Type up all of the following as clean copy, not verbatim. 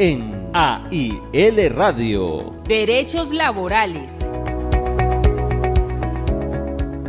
en AIL Radio. Derechos laborales.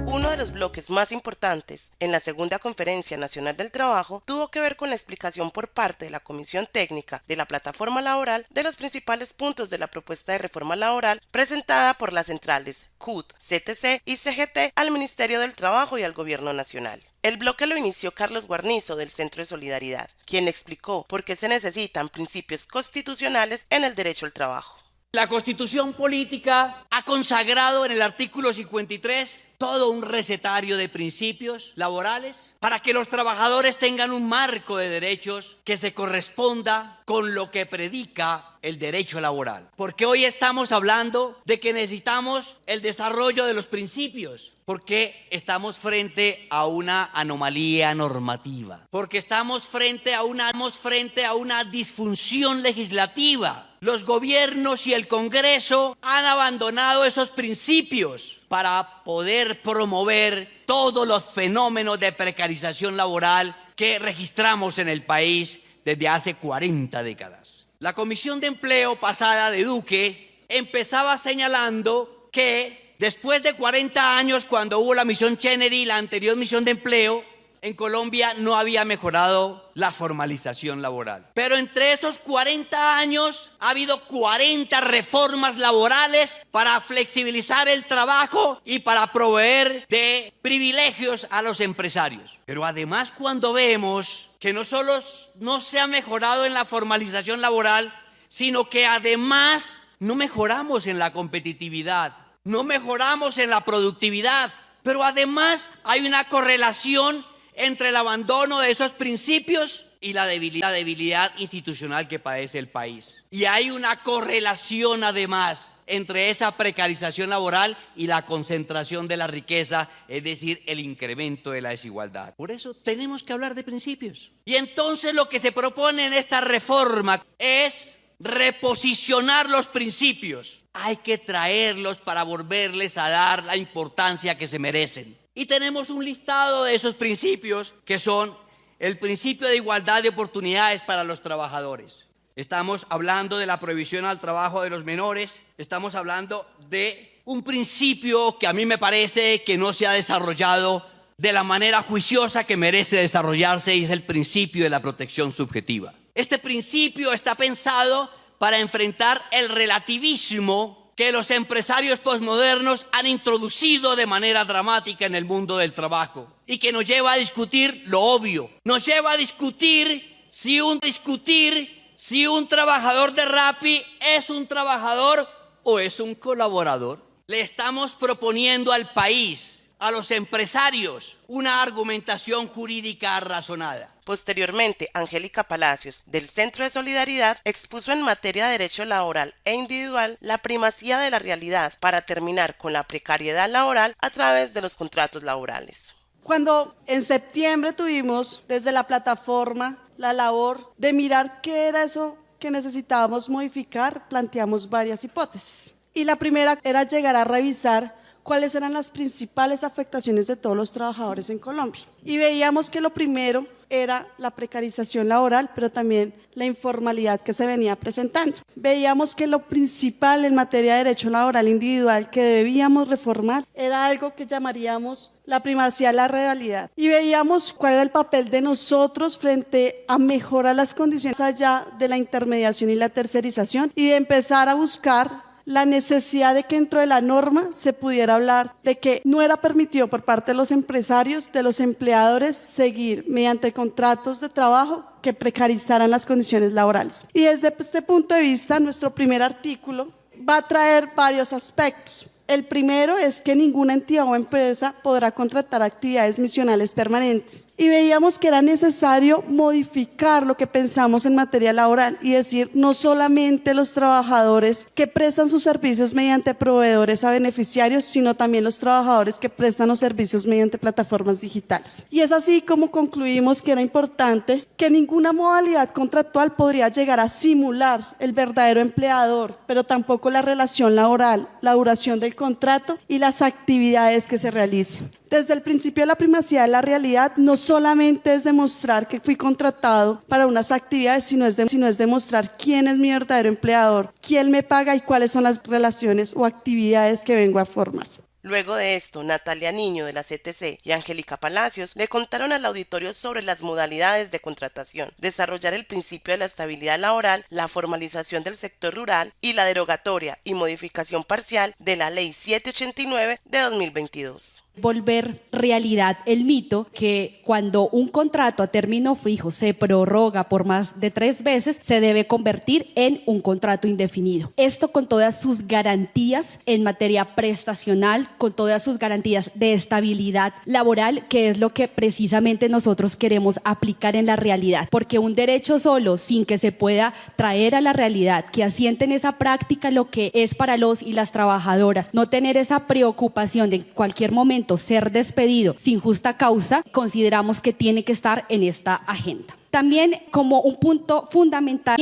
Uno de los bloques más importantes en la Segunda Conferencia Nacional del Trabajo tuvo que ver con la explicación por parte de la Comisión Técnica de la Plataforma Laboral de los principales puntos de la propuesta de reforma laboral presentada por las centrales CUT, CTC y CGT al Ministerio del Trabajo y al Gobierno Nacional. El bloque lo inició Carlos Guarnizo del Centro de Solidaridad, quien explicó por qué se necesitan principios constitucionales en el derecho al trabajo. La Constitución Política ha consagrado en el artículo 53 todo un recetario de principios laborales para que los trabajadores tengan un marco de derechos que se corresponda con lo que predica el derecho laboral. Porque hoy estamos hablando de que necesitamos el desarrollo de los principios, porque estamos frente a una anomalía normativa, porque estamos frente a una disfunción legislativa. Los gobiernos y el Congreso han abandonado esos principios para poder promover todos los fenómenos de precarización laboral que registramos en el país desde hace 40 décadas. La Comisión de Empleo pasada de Duque empezaba señalando que después de 40 años, cuando hubo la misión Kennedy, la anterior misión de empleo, en Colombia no había mejorado la formalización laboral. Pero entre esos 40 años ha habido 40 reformas laborales para flexibilizar el trabajo y para proveer de privilegios a los empresarios. Pero además, cuando vemos que no solo no se ha mejorado en la formalización laboral, sino que además no mejoramos en la competitividad, no mejoramos en la productividad, pero además hay una correlación entre el abandono de esos principios y la debilidad institucional que padece el país. Y hay una correlación además entre esa precarización laboral y la concentración de la riqueza, es decir, el incremento de la desigualdad. Por eso tenemos que hablar de principios. Y entonces lo que se propone en esta reforma es reposicionar los principios. Hay que traerlos para volverles a dar la importancia que se merecen. Y tenemos un listado de esos principios que son el principio de igualdad de oportunidades para los trabajadores. Estamos hablando de la prohibición al trabajo de los menores. Estamos hablando de un principio que a mí me parece que no se ha desarrollado de la manera juiciosa que merece desarrollarse, y es el principio de la protección subjetiva. Este principio está pensado para enfrentar el relativismo que los empresarios posmodernos han introducido de manera dramática en el mundo del trabajo y que nos lleva a discutir lo obvio. Nos lleva a discutir si un trabajador de Rappi es un trabajador o es un colaborador. Le estamos proponiendo al país, a los empresarios, una argumentación jurídica razonada. Posteriormente, Angélica Palacios, del Centro de Solidaridad, expuso en materia de derecho laboral e individual la primacía de la realidad para terminar con la precariedad laboral a través de los contratos laborales. Cuando en septiembre tuvimos desde la plataforma la labor de mirar qué era eso que necesitábamos modificar, planteamos varias hipótesis. Y la primera era llegar a revisar cuáles eran las principales afectaciones de todos los trabajadores en Colombia. Y veíamos que lo primero era la precarización laboral, pero también la informalidad que se venía presentando. Veíamos que lo principal en materia de derecho laboral individual que debíamos reformar era algo que llamaríamos la primacía de la realidad. Y veíamos cuál era el papel de nosotros frente a mejorar las condiciones allá de la intermediación y la tercerización, y de empezar a buscar la necesidad de que dentro de la norma se pudiera hablar de que no era permitido por parte de los empresarios, de los empleadores, seguir mediante contratos de trabajo que precarizaran las condiciones laborales. Y desde este punto de vista, nuestro primer artículo va a traer varios aspectos. El primero es que ninguna entidad o empresa podrá contratar actividades misionales permanentes. Y veíamos que era necesario modificar lo que pensamos en materia laboral y decir no solamente los trabajadores que prestan sus servicios mediante proveedores a beneficiarios, sino también los trabajadores que prestan los servicios mediante plataformas digitales. Y es así como concluimos que era importante que ninguna modalidad contractual podría llegar a simular el verdadero empleador, pero tampoco la relación laboral, la duración del el contrato y las actividades que se realicen. Desde el principio de la primacía de la realidad, no solamente es demostrar que fui contratado para unas actividades, sino es demostrar quién es mi verdadero empleador, quién me paga y cuáles son las relaciones o actividades que vengo a formar. Luego de esto, Natalia Niño de la CTC y Angélica Palacios le contaron al auditorio sobre las modalidades de contratación, desarrollar el principio de la estabilidad laboral, la formalización del sector rural y la derogatoria y modificación parcial de la Ley 789 de 2022. Volver realidad el mito que cuando un contrato a término fijo se prorroga por más de 3 veces, se debe convertir en un contrato indefinido. Esto con todas sus garantías en materia prestacional, con todas sus garantías de estabilidad laboral, que es lo que precisamente nosotros queremos aplicar en la realidad. Porque un derecho solo, sin que se pueda traer a la realidad, que asiente en esa práctica lo que es para los y las trabajadoras, no tener esa preocupación de en cualquier momento ser despedido sin justa causa, consideramos que tiene que estar en esta agenda. También como un punto fundamental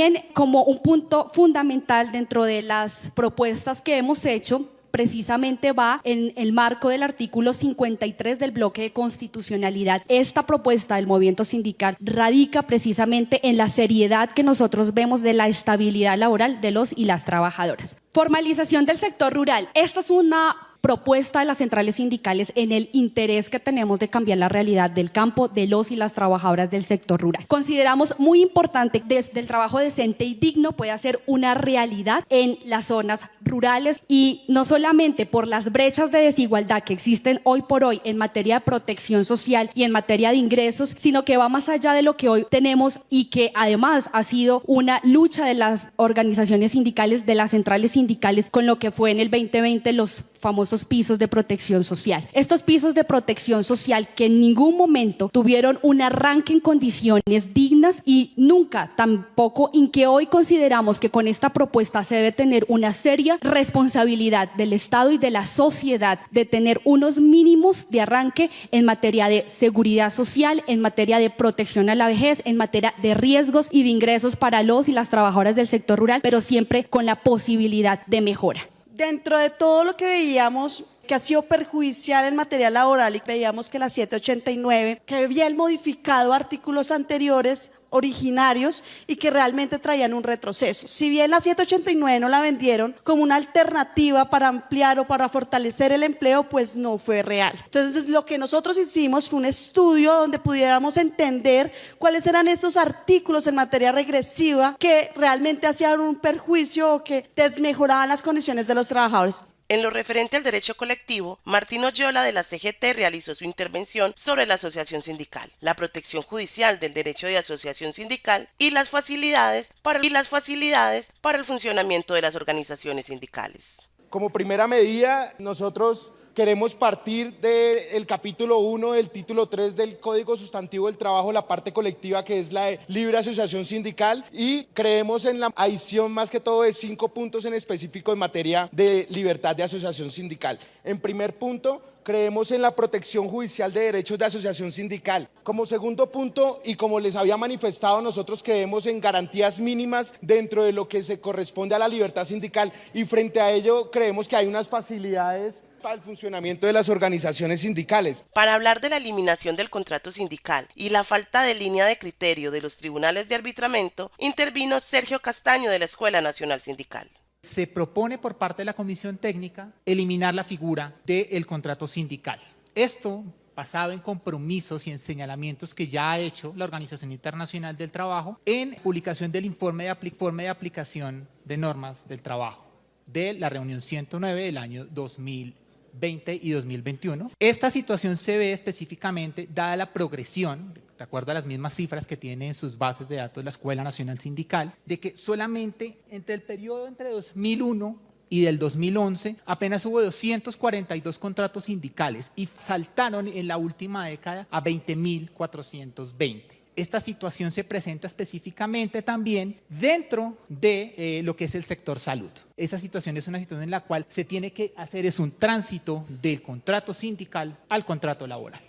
dentro de las propuestas que hemos hecho, precisamente va en el marco del artículo 53 del bloque de constitucionalidad. Esta propuesta del movimiento sindical radica precisamente en la seriedad que nosotros vemos de la estabilidad laboral de los y las trabajadoras. Formalización del sector rural. Esta es una propuesta de las centrales sindicales en el interés que tenemos de cambiar la realidad del campo, de los y las trabajadoras del sector rural. Consideramos muy importante que desde el trabajo decente y digno pueda ser una realidad en las zonas rurales, y no solamente por las brechas de desigualdad que existen hoy por hoy en materia de protección social y en materia de ingresos, sino que va más allá de lo que hoy tenemos y que además ha sido una lucha de las organizaciones sindicales, de las centrales sindicales, con lo que fue en el 2020 los famosos pisos de protección social. Estos pisos de protección social que en ningún momento tuvieron un arranque en condiciones dignas y nunca tampoco en que hoy consideramos que con esta propuesta se debe tener una seria responsabilidad del Estado y de la sociedad de tener unos mínimos de arranque en materia de seguridad social, en materia de protección a la vejez, en materia de riesgos y de ingresos para los y las trabajadoras del sector rural, pero siempre con la posibilidad de mejora. Dentro de todo lo que veíamos que ha sido perjudicial en materia laboral, y veíamos que la 789, que habían modificado artículos anteriores, originarios, y que realmente traían un retroceso. Si bien la 789 no la vendieron como una alternativa para ampliar o para fortalecer el empleo, pues no fue real. Entonces lo que nosotros hicimos fue un estudio donde pudiéramos entender cuáles eran esos artículos en materia regresiva que realmente hacían un perjuicio o que desmejoraban las condiciones de los trabajadores. En lo referente al derecho colectivo, Martín Oyola de la CGT realizó su intervención sobre la asociación sindical, la protección judicial del derecho de asociación sindical y las facilidades para el funcionamiento de las organizaciones sindicales. Como primera medida, nosotros queremos partir del capítulo 1 del título 3 del Código Sustantivo del Trabajo, la parte colectiva, que es la de libre asociación sindical, y creemos en la adición más que todo de 5 puntos en específico en materia de libertad de asociación sindical. En primer punto, creemos en la protección judicial de derechos de asociación sindical. Como segundo punto, y como les había manifestado, nosotros creemos en garantías mínimas dentro de lo que se corresponde a la libertad sindical, y frente a ello creemos que hay unas facilidades para el funcionamiento de las organizaciones sindicales. Para hablar de la eliminación del contrato sindical y la falta de línea de criterio de los tribunales de arbitramiento, intervino Sergio Castaño de la Escuela Nacional Sindical. Se propone por parte de la Comisión Técnica eliminar la figura del contrato sindical. Esto basado en compromisos y en señalamientos que ya ha hecho la Organización Internacional del Trabajo en publicación del informe de aplicación de normas del trabajo de la reunión 109 del año 2020 y 2021. Esta situación se ve específicamente dada la progresión, de acuerdo a las mismas cifras que tiene en sus bases de datos la Escuela Nacional Sindical, de que solamente entre el periodo entre 2001 y del 2011 apenas hubo 242 contratos sindicales y saltaron en la última década a 20.420. Esta situación se presenta específicamente también dentro de lo que es el sector salud. Esa situación es una situación en la cual se tiene que hacer un tránsito del contrato sindical al contrato laboral.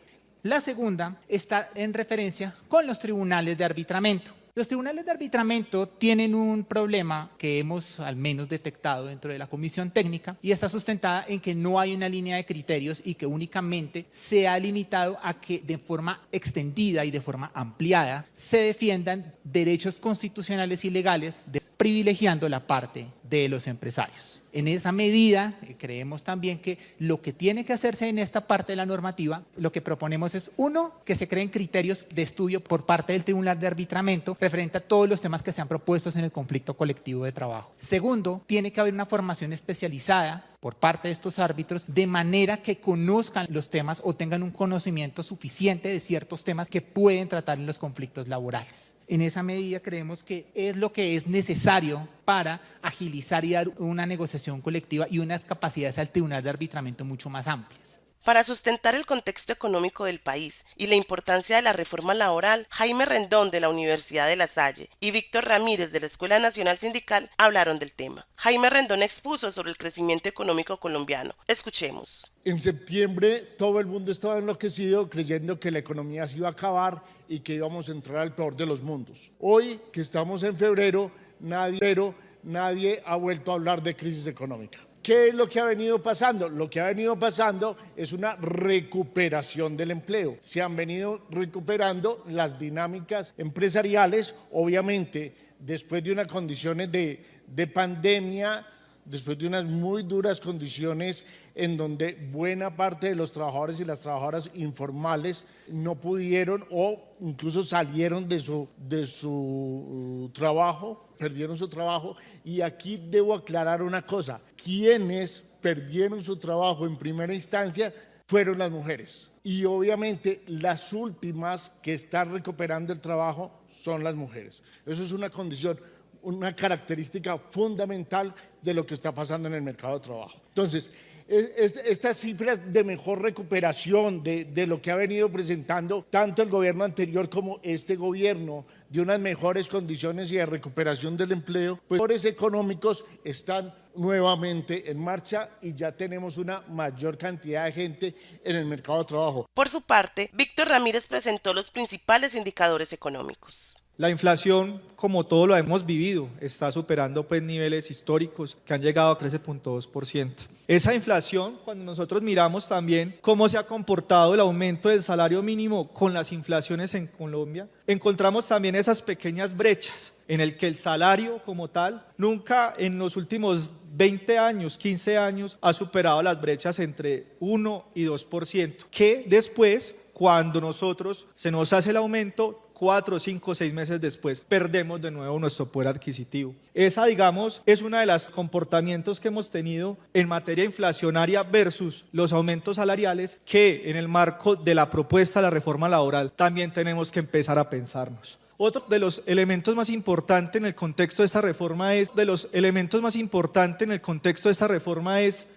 La segunda está en referencia con los tribunales de arbitramiento. Los tribunales de arbitramiento tienen un problema que hemos al menos detectado dentro de la comisión técnica y está sustentada en que no hay una línea de criterios y que únicamente se ha limitado a que de forma extendida y de forma ampliada se defiendan derechos constitucionales y legales, privilegiando la parte de los empresarios. En esa medida, creemos también que lo que tiene que hacerse en esta parte de la normativa, lo que proponemos es, uno, que se creen criterios de estudio por parte del Tribunal de Arbitramiento referente a todos los temas que sean propuestos en el conflicto colectivo de trabajo. Segundo, tiene que haber una formación especializada por parte de estos árbitros de manera que conozcan los temas o tengan un conocimiento suficiente de ciertos temas que pueden tratar en los conflictos laborales. En esa medida creemos que es lo que es necesario para agilizar y dar una negociación colectiva y unas capacidades al Tribunal de Arbitramiento mucho más amplias. Para sustentar el contexto económico del país y la importancia de la reforma laboral, Jaime Rendón de la Universidad de La Salle y Víctor Ramírez de la Escuela Nacional Sindical hablaron del tema. Jaime Rendón expuso sobre el crecimiento económico colombiano. Escuchemos. En septiembre todo el mundo estaba enloquecido creyendo que la economía se iba a acabar y que íbamos a entrar al peor de los mundos. Hoy, que estamos en febrero, nadie ha vuelto a hablar de crisis económica. ¿Qué es lo que ha venido pasando? Lo que ha venido pasando es una recuperación del empleo. Se han venido recuperando las dinámicas empresariales, obviamente, después de unas condiciones de pandemia, después de unas muy duras condiciones en donde buena parte de los trabajadores y las trabajadoras informales no pudieron o incluso salieron de su trabajo, perdieron su trabajo. Y aquí debo aclarar una cosa, quienes perdieron su trabajo en primera instancia fueron las mujeres. Y obviamente las últimas que están recuperando el trabajo son las mujeres. Eso es una condición, una característica fundamental de lo que está pasando en el mercado de trabajo. Entonces, estas cifras de mejor recuperación de lo que ha venido presentando tanto el gobierno anterior como este gobierno, de unas mejores condiciones y de recuperación del empleo, pues los económicos están nuevamente en marcha y ya tenemos una mayor cantidad de gente en el mercado de trabajo. Por su parte, Víctor Ramírez presentó los principales indicadores económicos. La inflación, como todo lo hemos vivido, está superando niveles históricos que han llegado a 13.2%. Esa inflación, cuando nosotros miramos también cómo se ha comportado el aumento del salario mínimo con las inflaciones en Colombia, encontramos también esas pequeñas brechas en el que el salario como tal nunca en los últimos 20 años, 15 años, ha superado las brechas entre 1 y 2%, que después, cuando nosotros se nos hace el aumento, 4, 5, 6 meses después, perdemos de nuevo nuestro poder adquisitivo. Esa, digamos, es uno de los comportamientos que hemos tenido en materia inflacionaria versus los aumentos salariales que en el marco de la propuesta de la reforma laboral también tenemos que empezar a pensarnos. Otro de los elementos más importantes en el contexto de esta reforma es,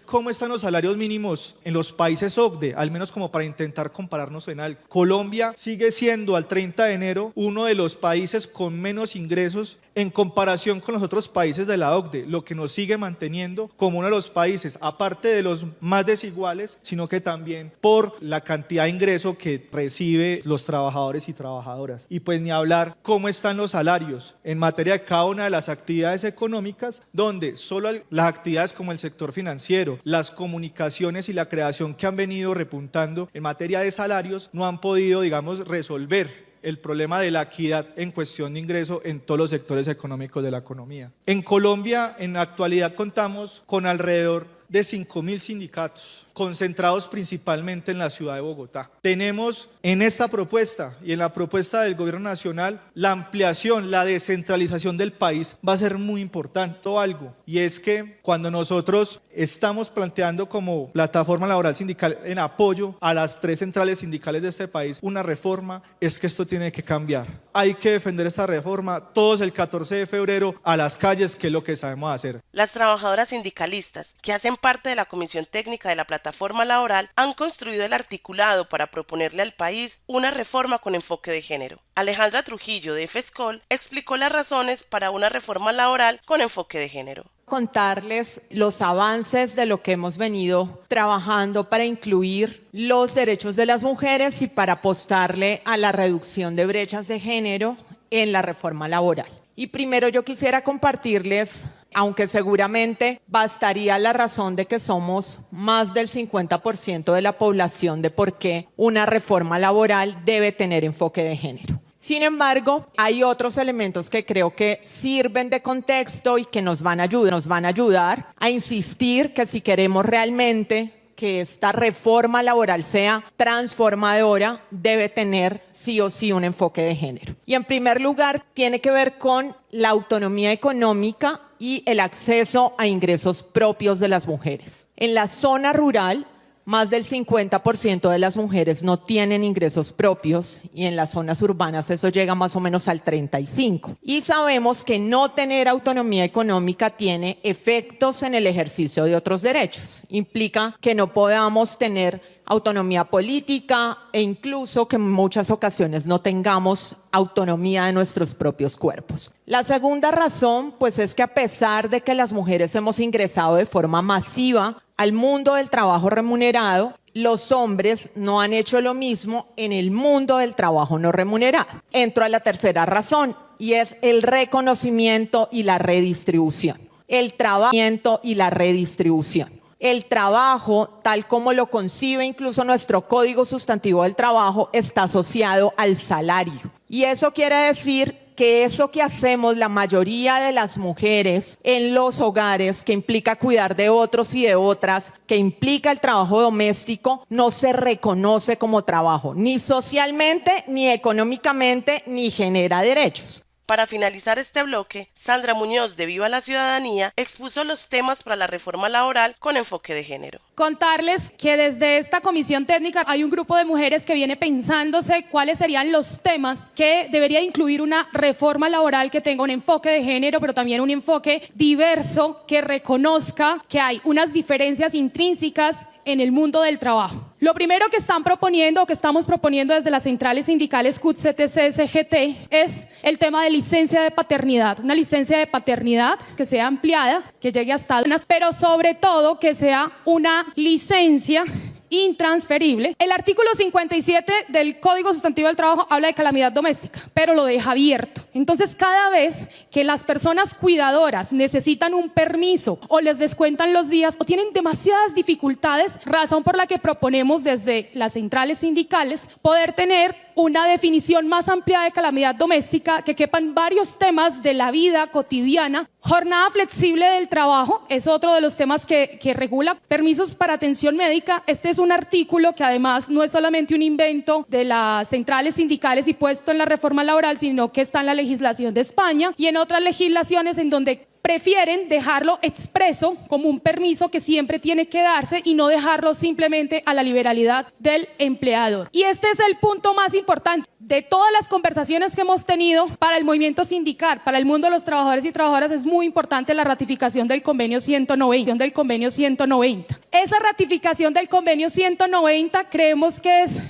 cómo están los salarios mínimos en los países OCDE, al menos como para intentar compararnos en algo. Colombia sigue siendo al 30 de enero uno de los países con menos ingresos en comparación con los otros países de la OCDE, lo que nos sigue manteniendo como uno de los países, aparte de los más desiguales, sino que también por la cantidad de ingreso que reciben los trabajadores y trabajadoras. Y pues ni hablar cómo están los salarios en materia de cada una de las actividades económicas, donde solo las actividades como el sector financiero, las comunicaciones y la creación que han venido repuntando en materia de salarios no han podido, digamos, resolver el problema de la equidad en cuestión de ingreso en todos los sectores económicos de la economía. En Colombia, en la actualidad, contamos con alrededor de 5.000 sindicatos, concentrados principalmente en la ciudad de Bogotá. Tenemos en esta propuesta y en la propuesta del gobierno nacional la ampliación, la descentralización del país va a ser muy importante. Algo, y es que cuando nosotros estamos planteando como plataforma laboral sindical en apoyo a las 3 centrales sindicales de este país una reforma, es que esto tiene que cambiar. Hay que defender esta reforma todos el 14 de febrero a las calles, que es lo que sabemos hacer. Las trabajadoras sindicalistas que hacen parte de la Comisión Técnica de la Plataforma Laboral han construido el articulado para proponerle al país una reforma con enfoque de género. Alejandra Trujillo de FESCOL explicó las razones para una reforma laboral con enfoque de género. Contarles los avances de lo que hemos venido trabajando para incluir los derechos de las mujeres y para apostarle a la reducción de brechas de género en la reforma laboral. Y primero yo quisiera compartirles, aunque seguramente bastaría la razón de que somos más del 50% de la población de por qué una reforma laboral debe tener enfoque de género. Sin embargo, hay otros elementos que creo que sirven de contexto y que nos van a ayudar a insistir que si queremos realmente que esta reforma laboral sea transformadora, debe tener sí o sí un enfoque de género. Y en primer lugar, tiene que ver con la autonomía económica y el acceso a ingresos propios de las mujeres. En la zona rural, más del 50% de las mujeres no tienen ingresos propios y en las zonas urbanas eso llega más o menos al 35%. Y sabemos que no tener autonomía económica tiene efectos en el ejercicio de otros derechos. Implica que no podamos tener autonomía política e incluso que en muchas ocasiones no tengamos autonomía de nuestros propios cuerpos. La segunda razón, pues, es que a pesar de que las mujeres hemos ingresado de forma masiva al mundo del trabajo remunerado, los hombres no han hecho lo mismo en el mundo del trabajo no remunerado. Entro a la tercera razón y es el reconocimiento y la redistribución. El trabajo y la redistribución. El trabajo, tal como lo concibe incluso nuestro Código Sustantivo del Trabajo, está asociado al salario. Y eso quiere decir que eso que hacemos la mayoría de las mujeres en los hogares, que implica cuidar de otros y de otras, que implica el trabajo doméstico, no se reconoce como trabajo, ni socialmente, ni económicamente, ni genera derechos. Para finalizar este bloque, Sandra Muñoz de Viva la Ciudadanía expuso los temas para la reforma laboral con enfoque de género. Contarles que desde esta comisión técnica hay un grupo de mujeres que viene pensándose cuáles serían los temas que debería incluir una reforma laboral que tenga un enfoque de género, pero también un enfoque diverso, que reconozca que hay unas diferencias intrínsecas en el mundo del trabajo. Lo primero que están proponiendo o que estamos proponiendo desde las centrales sindicales CUT, CTC, CGT es el tema de licencia de paternidad. Una licencia de paternidad que sea ampliada, que llegue hasta unas, pero sobre todo que sea una licencia intransferible. El artículo 57 del Código Sustantivo del Trabajo habla de calamidad doméstica, pero lo deja abierto. Entonces, cada vez que las personas cuidadoras necesitan un permiso o les descuentan los días o tienen demasiadas dificultades, razón por la que proponemos desde las centrales sindicales poder tener una definición más amplia de calamidad doméstica que quepan varios temas de la vida cotidiana. Jornada flexible del trabajo es otro de los temas que regula. Permisos para atención médica. Este es un artículo que además no es solamente un invento de las centrales sindicales y puesto en la reforma laboral, sino que está en la legislación de España y en otras legislaciones en donde prefieren dejarlo expreso como un permiso que siempre tiene que darse y no dejarlo simplemente a la liberalidad del empleador. Y este es el punto más importante de todas las conversaciones que hemos tenido para el movimiento sindical, para el mundo de los trabajadores y trabajadoras. Es muy importante la ratificación del convenio 190. Esa ratificación del convenio 190 creemos que es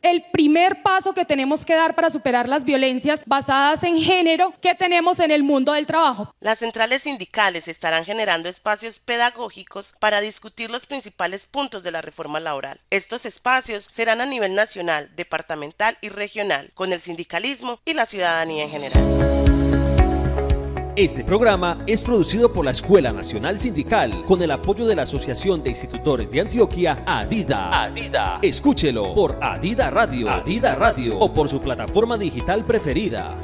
el primer paso que tenemos que dar para superar las violencias basadas en género que tenemos en el mundo del trabajo. Las centrales sindicales estarán generando espacios pedagógicos para discutir los principales puntos de la reforma laboral. Estos espacios serán a nivel nacional, departamental y regional, con el sindicalismo y la ciudadanía en general. Este programa es producido por la Escuela Nacional Sindical con el apoyo de la Asociación de Institutores de Antioquia, ADIDA. Escúchelo por ADIDA Radio o por su plataforma digital preferida.